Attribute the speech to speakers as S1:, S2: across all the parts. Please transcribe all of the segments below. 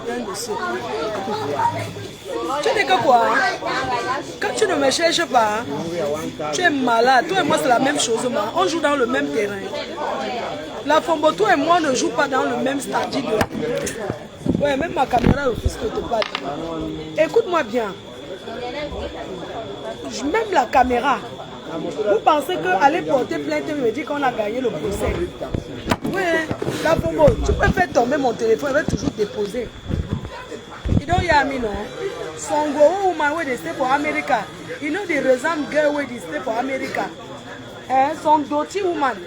S1: c'est un dossier. Tu dis que quoi? Quand tu ne me cherches pas, tu es malade. Toi et moi, c'est la même chose. On joue dans le même terrain. La Fombo, toi et moi, ne joue pas dans le même stade de... Ouais, même ma caméra au fisc te parle. Écoute-moi bien. Même la caméra. Vous pensez qu'aller porter plainte me dit qu'on a gagné le procès? Oui, la Fombo, tu peux faire tomber mon téléphone, il va toujours déposer. You don't hear me, no? Some woman where they stay for America. You know the reason girl where they stay for America. Some dirty woman.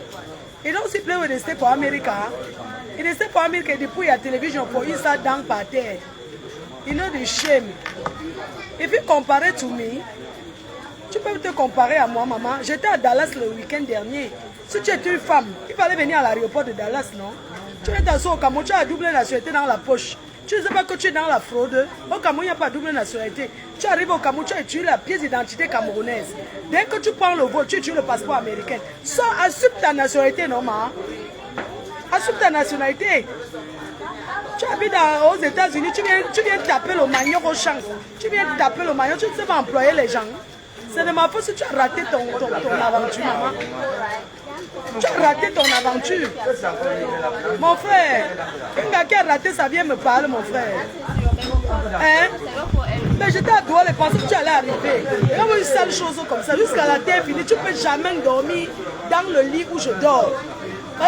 S1: You don't see play where they stay for America. If they stay for America, they put your television for inside down par terre. You know the shame. If you compare it to me, tu peux te comparer à moi, maman. J'étais à Dallas le week-end dernier. Si tu étais une femme, il fallait venir à l'aéroport de Dallas, non? Tu es dans au Cameroun, tu as double nationalité dans la poche. Tu ne sais pas que tu es dans la fraude. Au Cameroun, il n'y a pas de double nationalité. Tu arrives au Cameroun, tu as utilisé la pièce d'identité camerounaise. Dès que tu prends le vol, tu utilises le passeport américain. Ça, assume ta nationalité, non, maman? Assume ta nationalité. Tu habites aux États-Unis, tu viens taper le manioc au champ. Tu viens taper le manioc, tu ne sais pas employer les gens. C'est de ma faute si tu as raté ton aventure, maman. Tu as raté ton aventure. Mon frère, un gars qui a raté sa vie me parle, mon frère. Hein? Mais j'étais à toi, les pensées que tu allais arriver. Comme une sale chose comme ça, jusqu'à la terre finie, tu ne peux jamais dormir dans le lit où je dors.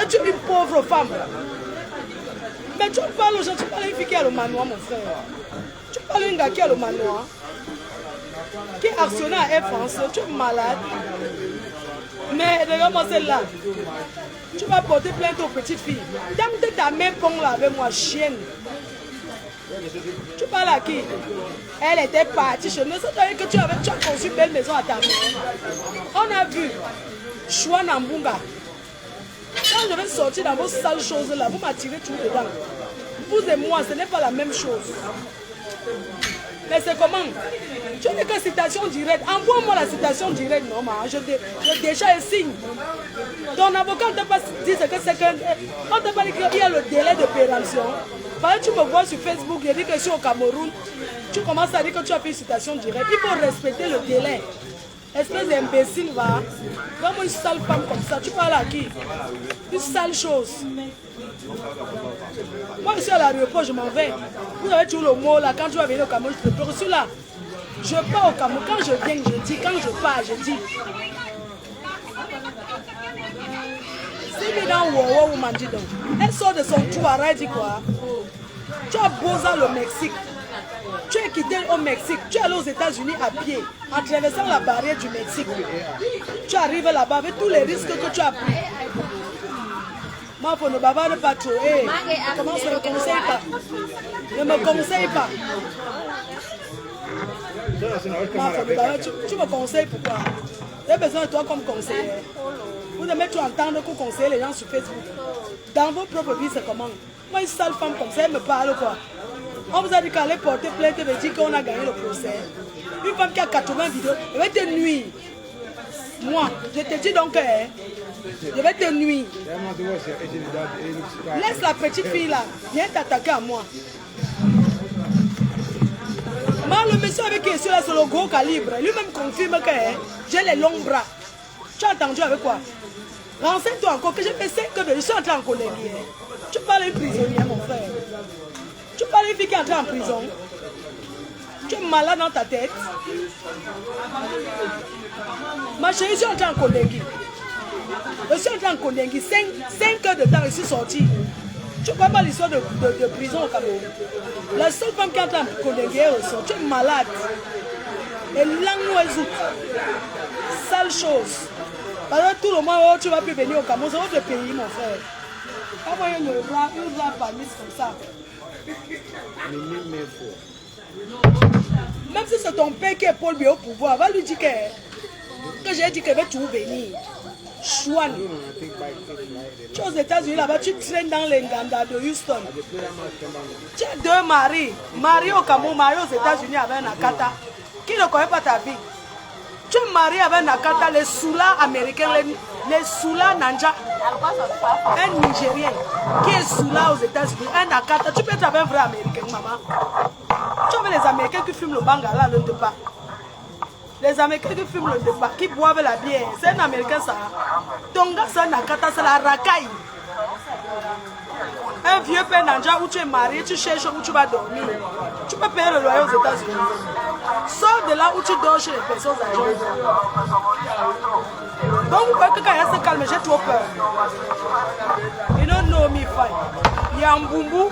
S1: Tu es une pauvre femme. Mais tu parles aux gens, tu parles à une fille qui a le manoir, mon frère. Tu parles à un gars qui a le manoir. Qui est actionnaire à Air France, tu es malade. Mais regarde-moi celle-là. Tu vas porter plainte aux petites filles. Tant que ta main pong là avec moi, chienne. Tu parles à qui? Elle était partie chez nous. C'est-à-dire que tu as conçu une belle maison à ta maison. On a vu Chouan Nambunga. Quand je vais sortir dans vos sales choses là, vous m'attirez tout dedans. Vous et moi, ce n'est pas la même chose. Mais c'est comment? Tu n'as que citation directe. Envoie-moi la citation directe, non, je déjà un signe. Ton avocat ne t'a pas dit ce que c'est que. On ne t'a pas dit qu'il y a le délai de péremption. Parce que tu me vois sur Facebook, je dis que je suis au Cameroun. Tu commences à dire que tu as fait une citation directe. Il faut respecter le délai. Espèce d'imbécile, va. Vraiment une sale femme comme ça. Tu parles à qui? Une sale chose. Moi, je suis à l'aéroport, je m'en vais. Vous avez toujours le mot là. Quand tu vas venir au Cameroun, je te prends. Je suis là. Je pars au Cameroun. Quand je viens, je dis. Quand je pars, je dis. C'est dans Wawa, vous m'en dites donc. Elle sort de son trou, elle dit quoi? Tu as Boza le Mexique. Tu es quitté au Mexique. Tu es allé aux États-Unis à pied, en traversant la barrière du Mexique. Tu arrives là-bas avec tous les risques que tu as pris. Moi, pour ne bavarder pas trop. Hey, comment ça ne me conseille pas? Ne me conseille pas. Tu me conseilles pourquoi? J'ai besoin de toi comme conseiller. Vous aimez tout entendre qu'on conseille les gens sur Facebook. Dans vos propres vies, c'est comment? Moi, une sale femme comme ça, elle me parle quoi? On vous a dit qu'elle allait porter plainte et me dire qu'on a gagné le procès. Une femme qui a 80 vidéos, elle va te nuire. Moi, je te dis donc, je vais te nuire. Laisse la petite fille là, viens t'attaquer à moi. Moi, le monsieur avec qui je suis là, c'est le gros calibre. Lui-même confirme que j'ai les longs bras. Tu as entendu avec quoi? Renseigne-toi encore que j'ai fait 5 heures de... Je suis entré en colère. Tu parles à une prisonnière, mon frère. Tu parles à une fille qui est entrée en prison. Tu es malade dans ta tête. Ma chérie, je suis entrée en Kondengui. Je suis entrée en Kondengui. 5 heures de temps, je suis sortie. Tu ne crois pas l'histoire de prison au Cameroun? La seule femme qui est entrée en Kondengui est ressort. Tu es malade. Et l'angoisse. Sale chose. Parce que tout le monde, tu ne vas plus venir au Cameroun. C'est votre pays, mon frère. Comment il y a une blanc parmi comme ça? Même si c'est ton père qui est Paul Biya au pouvoir, va lui dire que j'ai dit qu'elle va tout venir. Chouane. Tu es aux États-Unis là-bas, tu traînes dans les Nganda de Houston. Tu as 2 maris. Marie au Cameroun, Marie aux États-Unis avec un Akata. Qui ne connaît pas ta vie? Tu es marié avec Nakata, les Soula américains, les Soula Nanja. Un Nigérien qui est Soula aux États-Unis, un Nakata. Tu peux être avec un vrai Américain, maman. Tu as les Américains qui fument le bangala, le débat. Les Américains qui fument le débat, qui boivent la bière. C'est un Américain, ça. Ton gars, c'est un Nakata, c'est la racaille. Un vieux père Nanja où tu es marié, tu cherches où tu vas dormir. Tu peux payer le loyer aux États-Unis. Sors de là où tu dors chez les personnes âgées. Donc vous voyez que quand il se calme, j'ai trop peur. You don't know me fine. Il y a un boumou.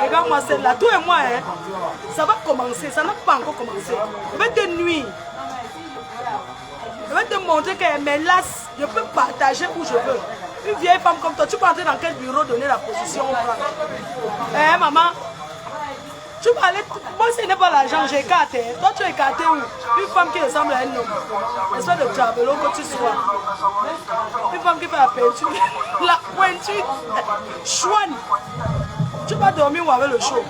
S1: Regarde-moi celle-là. Toi et moi, hein, ça va commencer. Ça n'a pas encore commencé. Je vais te nuire. Je vais te montrer qu'elle me lasse. Je peux partager où je veux. Une vieille femme comme toi, tu peux entrer dans quel bureau donner la position au frère. Eh maman, tu vas aller. Moi, ce n'est pas l'argent, j'ai écarté. Toi, tu es écarté où? Une femme qui ressemble à un homme. Espèce de diabolo que tu sois. Une femme qui fait la peinture. La pointure. Chouane. Tu vas dormir où avec le chaud?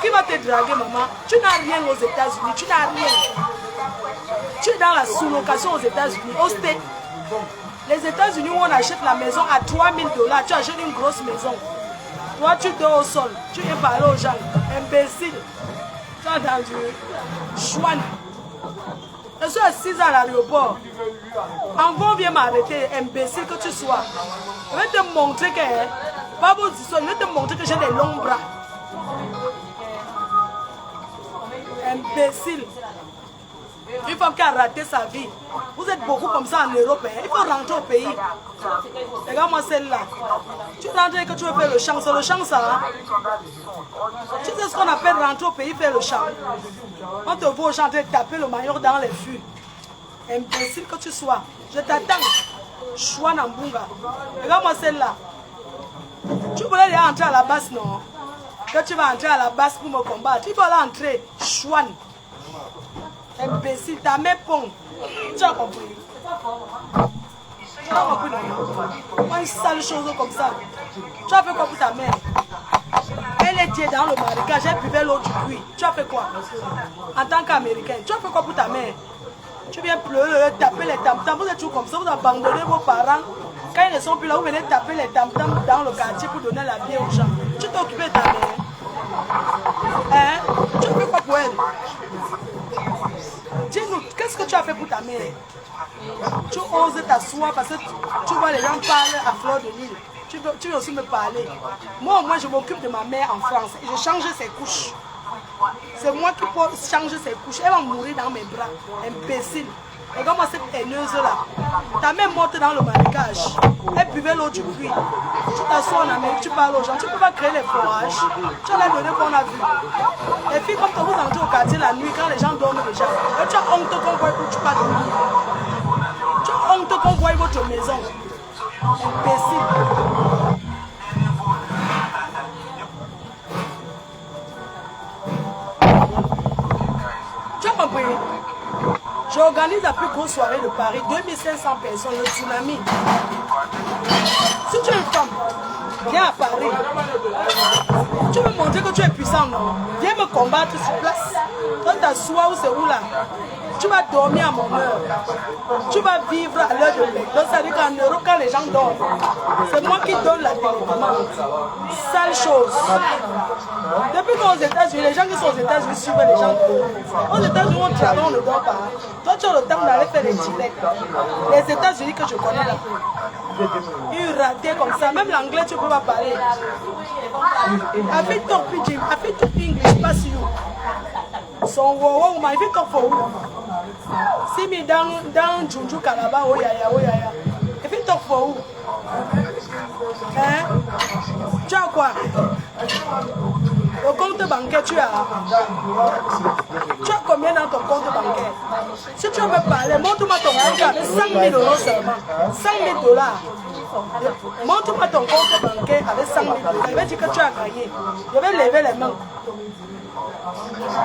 S1: Qui va te draguer, maman? Tu n'as rien aux États-Unis. Tu n'as rien. Tu es dans la sous-location aux États-Unis. Au State. Les États-Unis où on achète la maison à 3000 $, tu achètes une grosse maison. Toi, tu dors au sol. Tu es parlé aux gens. Imbécile. Tu as entendu? Chouane. Je suis assise à l'aéroport. Envon vient m'arrêter. Imbécile que tu sois. Je vais te montrer que. Pas beau dire ça. Je vais te montrer que j'ai des longs bras. Imbécile. Une femme qui a raté sa vie. Vous êtes beaucoup comme ça en Europe. Hein? Il faut rentrer au pays. Regarde-moi celle-là. Tu rentres et que tu veux faire le champ. C'est le champ ça. Hein? Tu sais ce qu'on appelle rentrer au pays, faire le champ. On te voit au champ, taper le maillot dans les fûts. Imbécile que tu sois. Je t'attends. Chouane en bunga. Regarde-moi celle-là. Tu voulais aller entrer à la base, non? Que tu vas entrer à la base pour me combattre. Il faut aller entrer. Chouane. Imbécile, ta mère pond. Tu as compris? Tu as compris, non? Une sale chose comme ça. Tu as fait quoi pour ta mère? Elle était dans le marécage, elle buvait l'eau du puits. Tu as fait quoi? En tant qu'Américain, tu as fait quoi pour ta mère? Tu viens pleurer, taper les tam-tams. Vous êtes toujours comme ça, vous abandonnez vos parents. Quand ils ne sont plus là, vous venez taper les tam-tams dans le quartier pour donner la bière aux gens. Tu t'es occupé de ta mère? Hein? Tu as fait quoi pour elle? Dis-nous, qu'est-ce que tu as fait pour ta mère? Tu oses t'asseoir parce que tu vois les gens parler à fleur de l'île. Tu veux aussi me parler. Moi, je m'occupe de ma mère en France et je change ses couches. C'est moi qui peux changer ses couches. Elle va mourir dans mes bras. Imbécile. Regarde-moi cette haineuse-là. Ta mère est morte dans le marécage. Elle buvait l'eau du puits. Tu t'assois en Amérique, tu parles aux gens. Tu ne peux pas créer les forages. Tu as les données qu'on a vues. Les filles comme toi, vous entrez au quartier la nuit quand les gens dorment déjà. Et tu as honte qu'on voit où tu vas dormir. Tu as honte qu'on voit votre maison. Imbécile. Tu as compris? J'organise la plus grosse soirée de Paris, 2500 personnes, le tsunami. Si tu es une femme, viens à Paris. Tu veux montrer que tu es puissant, non? Viens me combattre sur place. Dans ta soie ou c'est où là? Tu vas dormir à mon heure. Tu vas vivre à l'heure de l'heure. Donc ça veut dire qu'en Europe, quand les gens dorment, c'est moi qui donne la télécommande. Sale chose. Depuis qu'aux États-Unis, les gens qui sont aux États-Unis suivent les gens. Aux États-Unis, on travaille, on ne dort pas. Toi, tu as le temps d'aller faire des directs. Les États-Unis que je connais là. Ils ratés comme ça. Même l'anglais, tu ne peux pas parler. I fit talk pidgin. I fit talk English pass you. So wow, my fit talk for who? See me down Junju Kalaba. Oh yeah. If you talk for who? Hein? Tu as quoi? Le compte bancaire, tu as combien dans ton compte bancaire? Si tu veux me parler, montre-moi ton compte avec 5 000 € seulement. 5 000 $. Montre-moi ton compte bancaire avec 5 000 $. Je vais dire que tu as gagné. Je vais lever les mains.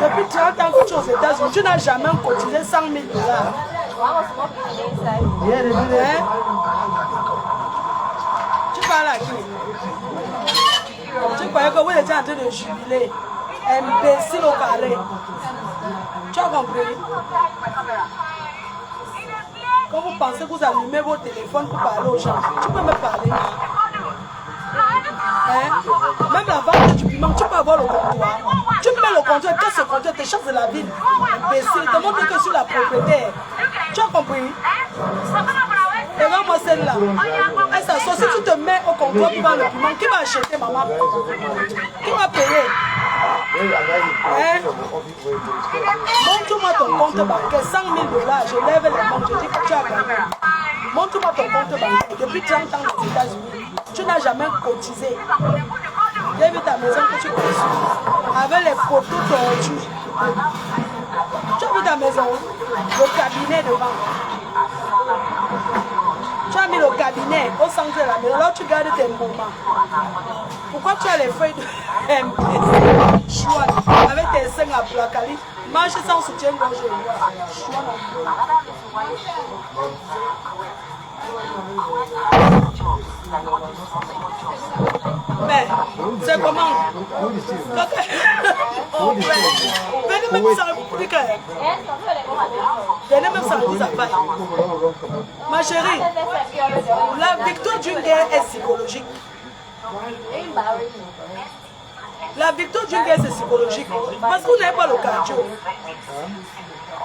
S1: Depuis 30 ans que tu es aux États-Unis, tu n'as jamais cotisé 100 000 $. Hein? Tu parles à qui? Tu croyais que vous étiez en train de jubiler. Imbécile au carré. Tu as compris? Quand vous pensez que vous allumez vos téléphones pour parler aux gens, tu peux me parler. Hein? Même la vente du piment, tu peux avoir le comptoir. Tu mets le comptoir, casse ce comptoir, tes chances de la ville. Imbécile, demande que sur la propriétaire. Tu as compris? Et regarde-moi celle-là. Elle s'assoit. Si tu te mets au comptoir pour vendre le piment, qui va acheter, maman? Qui va payer? Hein? Montre-moi ton compte bancaire, 100 000 $. Je lève les mains, je dis que tu as gagné. Montre-moi ton compte bancaire. Depuis 30 ans aux États-Unis, tu n'as jamais cotisé. J'ai vu ta maison que tu construis avec les poteaux tordus. Tu as vu ta maison, le cabinet devant. Tu as mis le cabinet au centre de la maison, là tu gardes tes moments. Pourquoi tu as les feuilles de choix avec tes seins à placali? Marche sans soutien-gorge. Mais c'est comment? Venez même sans venez même sans vous affaires. Ma chérie, la victoire d'une guerre est psychologique. La victoire d'une guerre c'est psychologique. Parce que vous n'avez pas le cardio.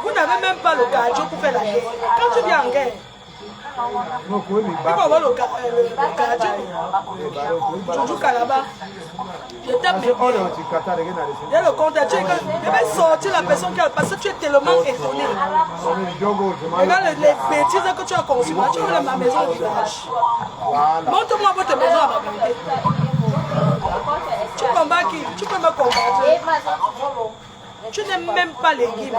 S1: Vous n'avez même pas le cardio pour faire la guerre. Quand tu viens en guerre, il faut avoir le cardio. Tu joues Calaba. Je t'aime bien. Il y a le compte. Je vais sortir la personne qui a. Parce que tu es tellement étonné. Regarde les bêtises que tu as conçues. Tu vois ma maison au village. Montre-moi votre maison à ma vérité. Tu combats qui? Tu peux me combattre. Tu n'aimes même pas les guides.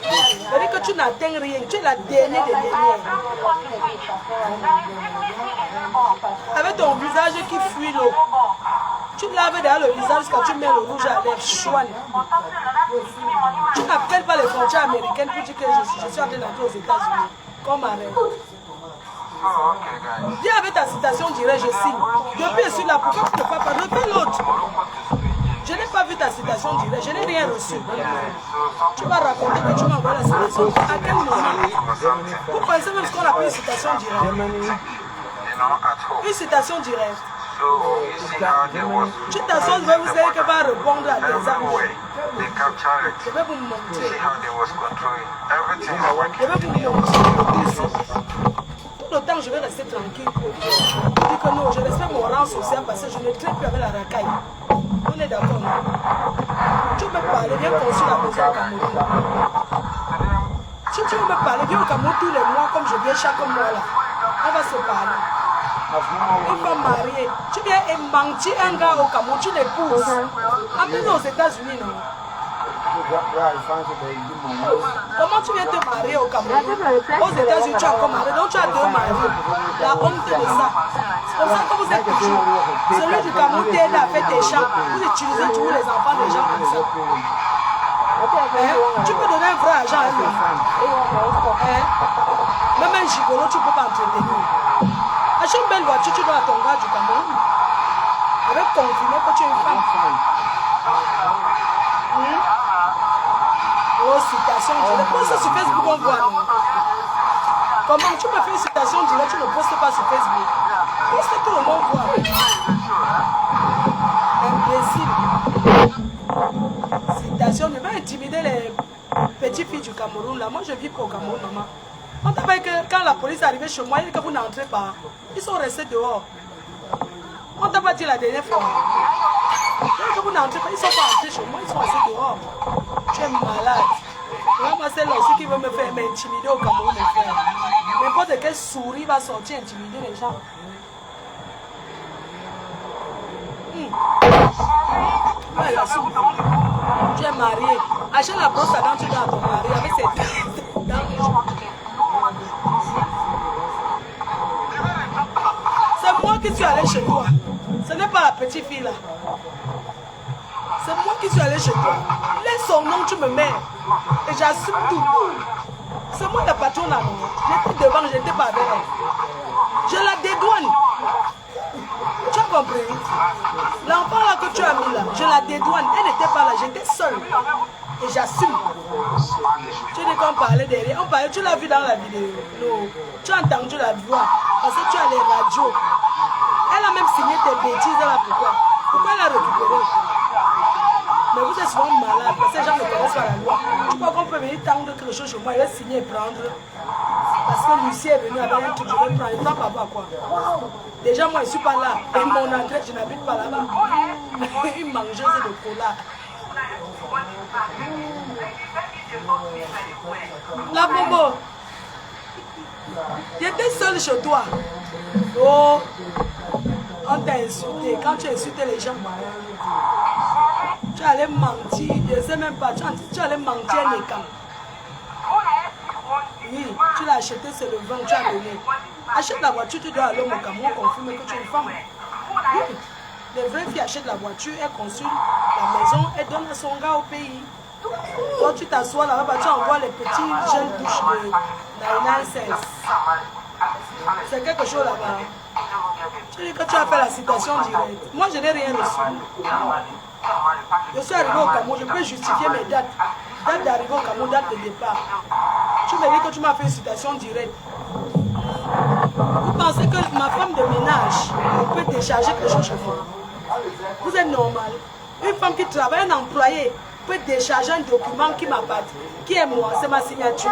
S1: C'est-à-dire que tu n'atteins rien. Tu es la dernière des dernières. Avec ton visage qui fuit l'eau. Tu laves derrière le visage quand tu mets le rouge à lèvres. Chouane. Tu n'appelles pas les frontières américaines pour dire que je suis en train d'entrer aux États-Unis. Comme arrête. Viens avec ta citation directe, je signe. Depuis je suis là, pourquoi tu ne fais pas? Refais l'autre. Je n'ai pas vu ta citation directe, je n'ai rien reçu. Tu vas raconter que tu m'as envoyé la citation. À quel moment? Vous pensez même ce qu'on appelle une citation directe? Une citation directe. Tu t'assois, je vais vous dire qu'elle va répondre à tes amis. Je vais vous montrer. Je vais vous montrer. Tout le temps, je vais rester tranquille. Je dis que non, je respecte mon rang social parce que je ne traite plus avec la racaille. On est d'accord. Tu veux me parler, viens construire la maison au Cameroun. Si tu veux me parler, viens au Cameroun tous les mois comme je viens chaque mois là. On va se parler. Une femme mariée, tu viens et mentir un gars au Cameroun, tu l'épouses. Amène aux États-Unis, non? Comment tu viens te marier au Cameroun? Aux États-Unis, tu as encore marié, donc tu as deux maris. La honte de ça. C'est pour ça que vous êtes toujours. Celui du Cameroun t'aide à faire tes champs. Vous utilisez toujours les enfants des gens comme ça. Tu peux donner un vrai argent à lui. Même un gigolo, tu ne peux pas entretenir. Achète une belle voiture, tu dois à ton gars du Cameroun. Avec confirmer que tu es une femme. Oh, citation directe. Pose ça sur Facebook, on voit. Comment tu peux faire une citation directe, tu ne postes pas sur Facebook. Poste tout le monde voit. Imbécile. Citation, je vais intimider les petites filles du Cameroun. Là. Moi, je vis pas au Cameroun, maman. On t'a dit que quand la police est arrivée chez moi, il dit que vous n'entrez pas. Ils sont restés dehors. On t'a pas dit la dernière fois. Que vous n'entrez pas, ils ne sont pas entrés chez moi, ils sont restés dehors. Tu es malade. Moi, c'est là aussi qui veut me faire m'intimider au Cameroun, mes frères. N'importe quel souris va sortir intimider les gens. Ouais, la souris. Tu es marié. Achète la brosse à dents, tu dois à ton mari avec ses dents. C'est moi qui suis allé chez toi. Ce n'est pas la petite fille là. C'est moi qui suis allé chez toi. Laisse son nom, tu me mets. Et j'assume tout. C'est moi la patronne là. J'étais devant, je n'étais pas avec elle. Je la dédouane. Tu as compris? L'enfant là que tu as mis là, Je la dédouane. Elle n'était pas là, j'étais seule. Et j'assume. Tu dis qu'on parlait derrière. On parlait, tu l'as vu dans la vidéo. Non. Tu as entendu la voix. Parce que tu as les radios. Elle a même signé tes bêtises là. Pourquoi elle a récupéré? Mais vous êtes souvent malade. Parce que les gens ne connaissent pas la loi. Tu crois qu'on peut venir tendre quelque chose chez moi. Il va signer et prendre. Parce que Lucie est venue avec un truc. Je vais prendre. Il ne prend pas quoi. Déjà, moi, je ne suis pas là. Et mon entrée, je n'habite pas là-bas. Une mangeuse de cola. La Bobo, j'étais seule chez toi. Oh, on t'a insulté. Quand tu insultais les gens, tu allais mentir. Je ne sais même pas. Tu allais mentir les camps. Oui, tu l'as acheté, c'est le vin, tu as donné. Achète la voiture, tu dois aller au Cameroun confirmer que tu es une femme. Oui. Les vraies filles achètent la voiture, elles construisent la maison, elles donnent à son gars au pays. Toi, tu t'assois là-bas, tu envoies les petits jeunes douches de Naina 16. C'est quelque chose là-bas. Tu dis que tu as fait la citation directe. Moi, je n'ai rien reçu. Je suis arrivé au Cameroun, je peux justifier mes dates. Date d'arrivée au Cameroun, date de départ. Tu me dis que tu m'as fait une citation directe. Vous pensez que ma femme de ménage peut décharger quelque chose chez moi? Vous êtes normal. Une femme qui travaille, un employé, peut décharger un document qui m'appartient. Qui est moi? C'est ma signature.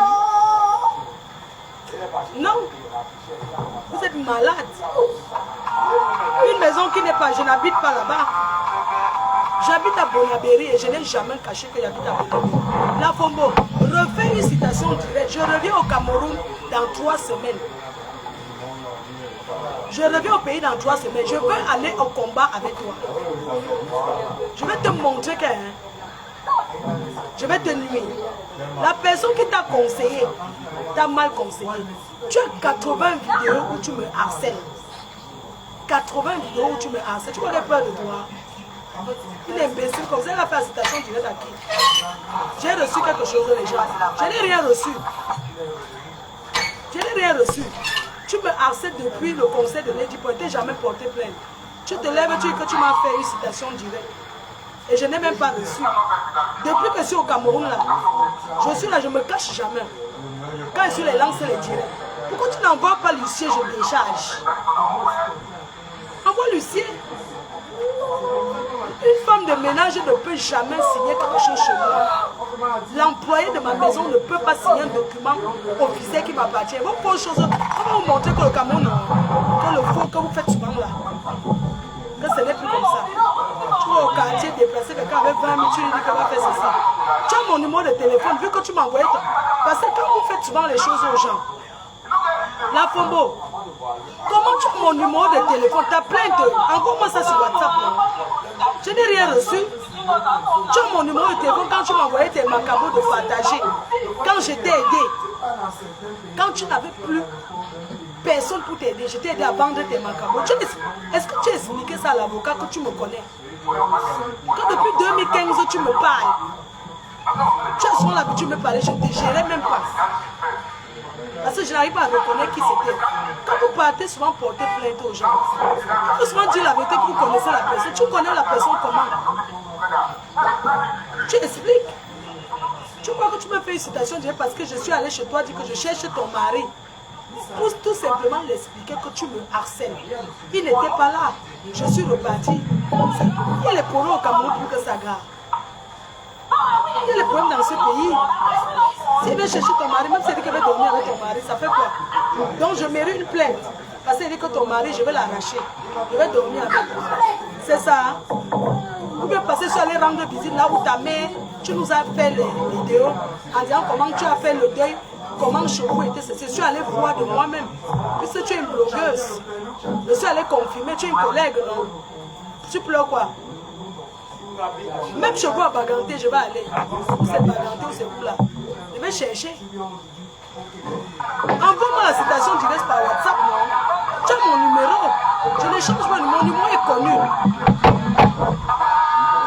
S1: Non. Vous êtes malade. Une maison qui n'est pas, je n'habite pas là-bas. J'habite à Bonabéry et je n'ai jamais caché que j'habite à Bonabéry. La Fombo, refais une citation directe. Je reviens au Cameroun dans 3 semaines. Je reviens au pays dans 3 semaines. Je veux aller au combat avec toi. Je vais te montrer que... je vais te nuire. La personne qui t'a conseillé, t'a mal conseillé. Tu as 80 vidéos où tu me harcèles. 80 vidéos où tu me harcèles. Tu aurais peur de toi. Une imbécile comme ça, elle a fait la citation directe à qui? J'ai reçu quelque chose de les gens. Je n'ai rien reçu. Je n'ai rien reçu. Tu me harcèles depuis le conseil de Lady pour ne jamais porté plainte. Tu te lèves, tu dis que tu m'as fait une citation directe. Et je n'ai même pas reçu. Depuis que je suis au Cameroun, là, je suis là, je ne me cache jamais. Quand je suis les lances, les directs. Pourquoi tu n'envoies pas l'huissier, je décharge? Envoie l'huissier. Une femme de ménage ne peut jamais signer quelque chose chez moi. L'employé de ma maison ne peut pas signer un document officiel qui m'appartient. Vous faites chose, on va vous montrer que le Cameroun, que le faux que vous faites souvent là, que ce n'est plus comme ça. Tu vas au quartier déplacer quelqu'un avec 20 000, tu lui dis qu'elle va faire ça. Tu as mon numéro de téléphone, vu que tu m'envoies. Parce que quand vous faites souvent les choses aux gens, la Fombo, comment tu as mon numéro de téléphone? Ta plainte, envoie-moi ça sur WhatsApp. Je n'ai rien reçu. Tu as mon numéro de téléphone quand tu m'envoyais tes macabos de partager. Quand je t'ai aidé. Quand tu n'avais plus personne pour t'aider, je t'ai aidé à vendre tes macabos. Est-ce que tu as expliqué ça à l'avocat que tu me connais? Quand depuis 2015 tu me parles, tu as souvent l'habitude de me parler, je ne te gérais même pas. Parce que je n'arrive pas à reconnaître qui c'était. Quand vous partez souvent porter plainte aux gens, il faut souvent dire la vérité que vous connaissez la personne. Tu connais la personne comment? Tu expliques. Tu crois que tu me fais une citation parce que je suis allé chez toi dire que je cherche ton mari. Pour tout simplement l'expliquer que tu me harcèles. Il n'était pas là. Je suis reparti. Il est pour nous au Cameroun plus que ça grave. Il y a les problèmes dans ce pays. Si elle veut chercher ton mari, même si elle dit qu'elle veut dormir avec ton mari, ça fait quoi? Donc je mérite une plainte. Parce qu'elle dit que ton mari, je vais l'arracher. Je vais dormir avec toi. C'est ça. Ou bien parce que je suis allé rendre visite là où ta mère, tu nous as fait les vidéos en disant comment tu as fait le deuil, comment chez vous était. Je suis allé voir de moi-même. Puisque tu es une blogueuse. Je suis allé confirmer, tu es une collègue, non? Tu pleures quoi? Même chez vous à Baganté, je vais aller. C'est Baganté ou c'est vous là. Je vais chercher. Envoie-moi la citation directe par WhatsApp, non? Tu as mon numéro. Je ne change pas, mon numéro est connu.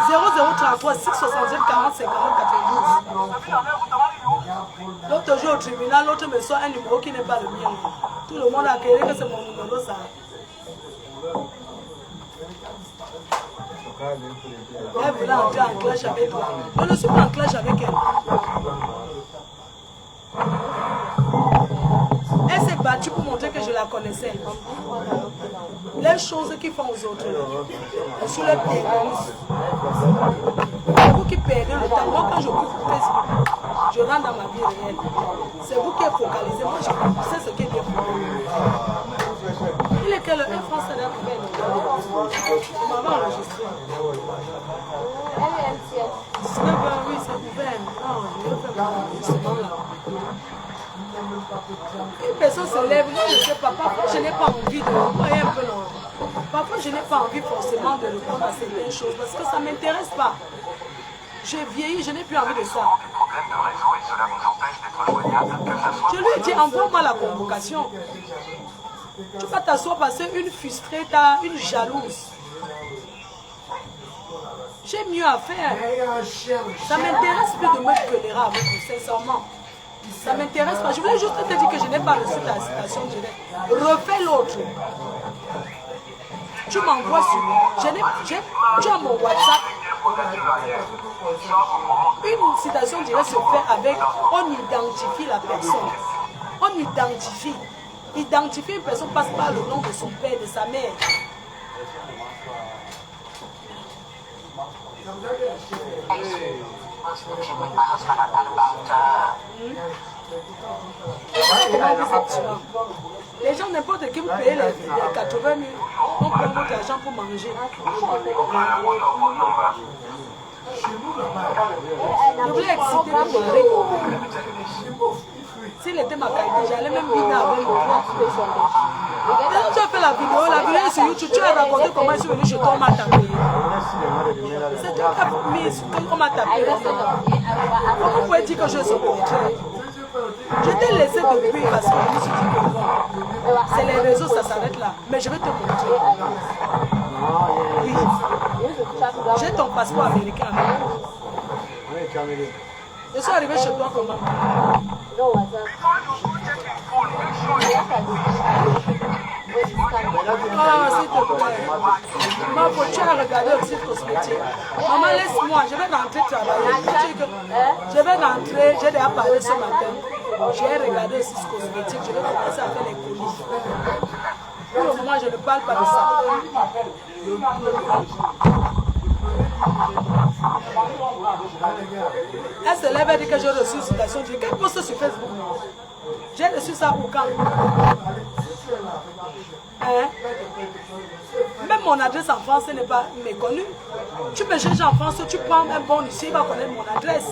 S1: 0033 667 40 59 92. L'autre jour au tribunal, l'autre me sort un numéro qui n'est pas le mien. Tout le monde a créé que c'est mon numéro, ça. Elle voulait entrer en clash avec toi. Je ne suis pas en clash avec elle. Elle s'est battue pour montrer que je la connaissais. Les choses qu'ils font aux autres, sur le pied. C'est vous qui perdez le temps. Moi, quand je coupe Facebook, je rentre dans ma vie réelle. C'est vous qui êtes focalisé. Moi, je sais ce qui est bien pour vous. Il est quelle heure? Un français d'un appel. On m'avait enregistré. 19h, oui, c'est ouvert. Non, je vais faire mon enregistrement là. Une personne se lève, moi je ne sais pas, parfois je n'ai pas envie de envoyer un peu long. Parfois je n'ai pas envie forcément de répondre à certaines choses parce que ça ne m'intéresse pas. J'ai vieilli, je n'ai plus envie de ça. Je lui ai dit, envoie-moi la convocation. Tu vas t'asseoir parce qu'une frustrée, une jalouse. J'ai mieux à faire. Ça ne m'intéresse plus de me tolérer avec vous, sincèrement. Ça ne m'intéresse pas. Je voulais juste te dire que je n'ai pas reçu ta citation directe. Refais l'autre. Tu m'envoies sur... Tu as mon WhatsApp. Une citation directe se fait avec... On identifie la personne. On identifie. Identifier une personne passe par le nom de son père, de sa mère. Les gens, n'importe qui vous payez les 80 000, on prend votre argent pour manger. Je voulais exciter mon mari. S'il était ma qualité, j'allais même biner avec mon frère. Tu as fait la vidéo est sur YouTube, tu as raconté comment je suis venu chez toi, on m'a tapé. C'est toi qui as mis sur toi, on m'a tapé. Comment vous pouvez dire que je suis au contraire? Je t'ai laissé depuis parce que je me suis dit que bon, c'est les réseaux, ça s'arrête là. Mais je vais te montrer. Oui. J'ai ton passeport américain. Je suis arrivé chez toi comment? Ah, s'il te plaît. Maman, tu as regardé aussi le cosmétique. Maman, laisse-moi, je vais rentrer travailler. Je vais rentrer, j'ai déjà parlé ce matin. J'ai regardé aussi ce cosmétique, je vais commencer à faire les colis. Pour le moment, je ne parle pas de ça. Elle se lève et dit que j'ai reçu une citation. Je dis, quelle poste sur Facebook? J'ai reçu ça au camp. Hein? Même mon adresse en France n'est pas méconnue. Tu me cherches en France, tu prends un bon ici, il va connaître mon adresse.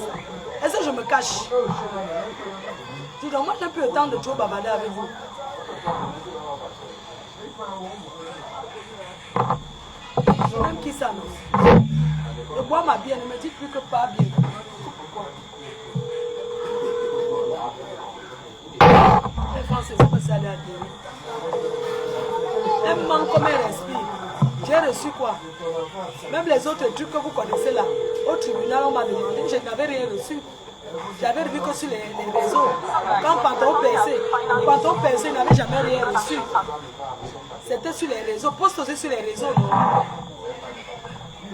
S1: Est-ce que je me cache? Je dis, donc moi j'ai un peu le temps de toujours bavarder avec vous. Même qui ça, non? Je bois ma bière, ne me dites plus que pas bien. Les Français sont passés à la télé. Elle manque comme elle respire. J'ai reçu quoi? Même les autres trucs que vous connaissez là. Au tribunal, on m'a demandé. Je n'avais rien reçu. J'avais vu que sur les réseaux. Quand pantalon percé, il n'avait jamais rien reçu. C'était sur les réseaux. Poste aussi sur les réseaux, non?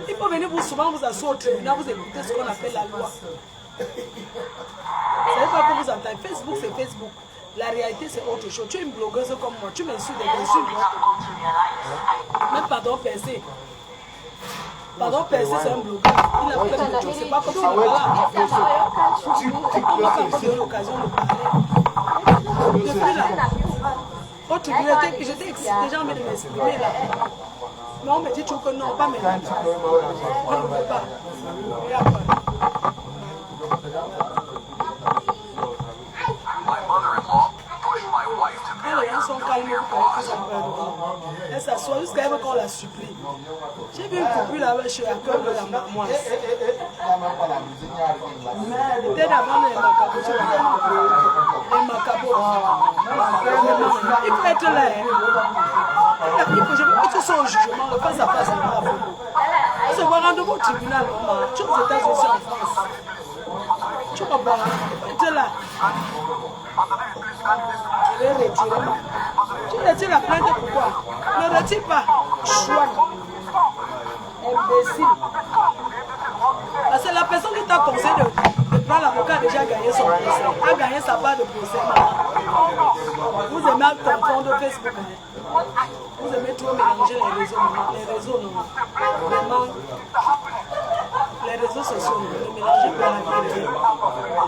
S1: Il faut venir vous souvent vous asseoir au tribunal, vous écoutez ce qu'on appelle la loi. Vous ne savez pas que vous entendez. Facebook, c'est Facebook. La réalité, c'est autre chose. Tu es une blogueuse comme moi. Tu m'insultes des insultes. Même pardon percé. Pardon percé, c'est un blogueur. Il a plein de choses. C'est pas comme s'il n'est pas là. On m'a pas donné l'occasion de parler. Depuis là. Au tribunal, j'étais excitée. J'ai envie de m'exprimer là. Mais on me dit toujours que non, pas maintenant. On ne peut pas. Et après. Les gens sont calmes pour qu'ils sont peur de vous. Elle s'assoit jusqu'à ce qu'on la supplie. J'ai vu une copine là-bas chez la cœur de la mamoise. C'était d'avant les macabos. Les macabos. Il faut être là. Je veux que tu sois au jugement, le face à face. On se voit rendez-vous au tribunal. Tu es aux États-Unis, en France. Tu comprends? Il faut être là. Je vais retirer. Tu retires la plainte pourquoi? Ne retire pas. Choix. Elle imbécile. Parce que la personne qui t'a conseillé de prendre l'avocat a déjà gagné son procès. A gagné sa part de procès. Vous aimez confondre Facebook. Vous aimez trop mélanger les réseaux. Les réseaux, non. Vraiment. Les réseaux sociaux, ne mélangez pas la vie réelle.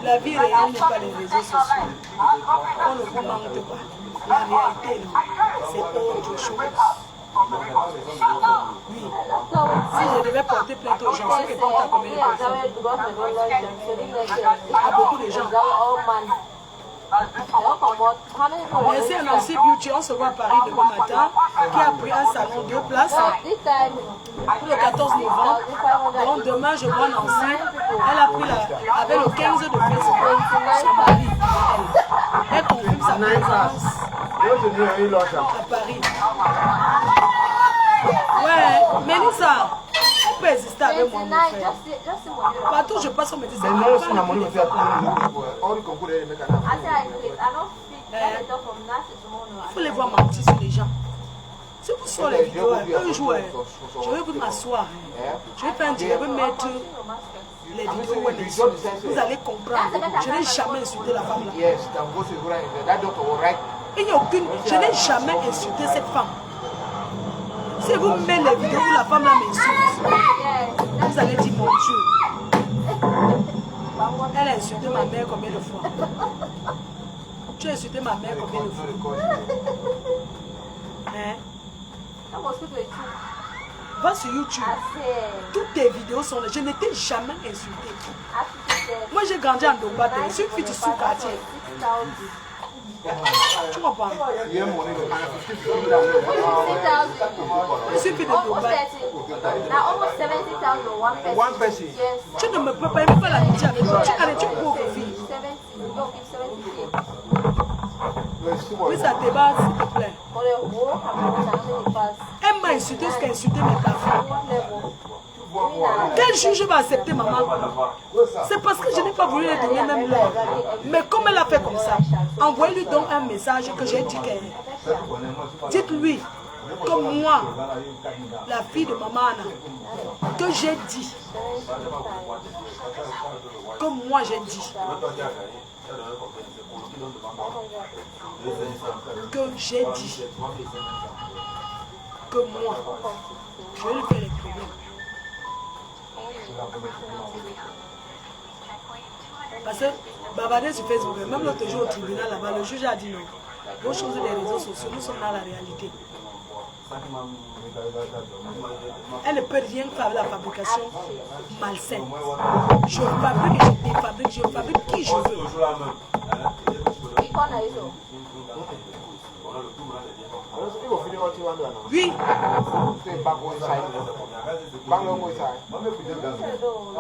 S1: La vie réelle n'est pas les réseaux sociaux. On ne vous mente pas. La réalité, non. C'est autre chose. Oui. Si je devais porter plainte aux gens, c'est que pour ta combien de personnes? À beaucoup de gens. Merci à Nancy Beauty, on se voit à Paris demain matin, qui a pris un salon 2 places pour le 14 novembre. Donc demain, je vois Nancy. Elle a pris avec le 15 de Facebook son mari. Elle confirme sa présence à Paris. Ouais, Mélissa, tu peux exister avec moi, mon frère. Partout je passe, on me dit c'est pas il faut les voir mentir sur les gens. Si vous sortez les vidéos, un jour, je vais vous m'asseoir. Je vais faire un direct, je vais mettre les vidéos où vous allez comprendre. Je n'ai jamais insulté la femme là. Il n'y a aucune. Je n'ai jamais insulté cette femme. Si vous mettez les vidéos où la femme là m'insulte, vous allez dire mon Dieu. Elle a insulté ma mère combien de fois? Tu as insulté ma mère combien de fois? Hein? Va sur YouTube. Toutes tes vidéos sont là. Je ne t'ai jamais insulté. Moi j'ai grandi en Dombate. Je suis fille du sous-quartier. Tu comprends? Je suis fille de Dombate. Tu ne me peux pas l'amitié avec moi. Tu es une pauvre fille. Oui, ça te base, s'il te plaît. Elle m'a insulté ce qu'elle a insulté mes parents. Quel juge va accepter maman? C'est parce que je n'ai pas voulu lui donner même l'heure. Mais comme elle a fait comme ça, envoyez-lui donc un message que j'ai dit qu'elle. Dites-lui, comme moi, la fille de maman Anna, que j'ai dit. Comme moi j'ai dit. Que j'ai dit. Que moi, je vais lui faire les problèmes. Parce que bavarder sur Facebook, même l'autre jour au tribunal là-bas, le juge a dit non. Vos choses des réseaux sociaux, nous sommes dans la réalité. Elle ne peut rien faire avec la fabrication malsaine. Je fabrique et je défabrique, je fabrique qui je veux. Oui.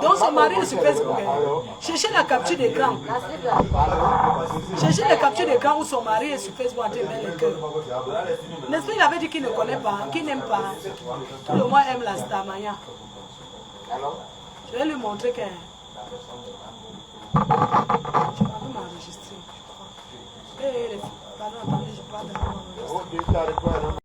S1: Donc son mari est sur Facebook. Cherchez la capture d'écran. Cherchez la capture d'écran où son mari est sur Facebook. N'est-ce pas, il avait dit qu'il ne connaît pas, qu'il n'aime pas. Tout le monde aime la star Maya. Je vais lui montrer que... Je vais m'enregistrer.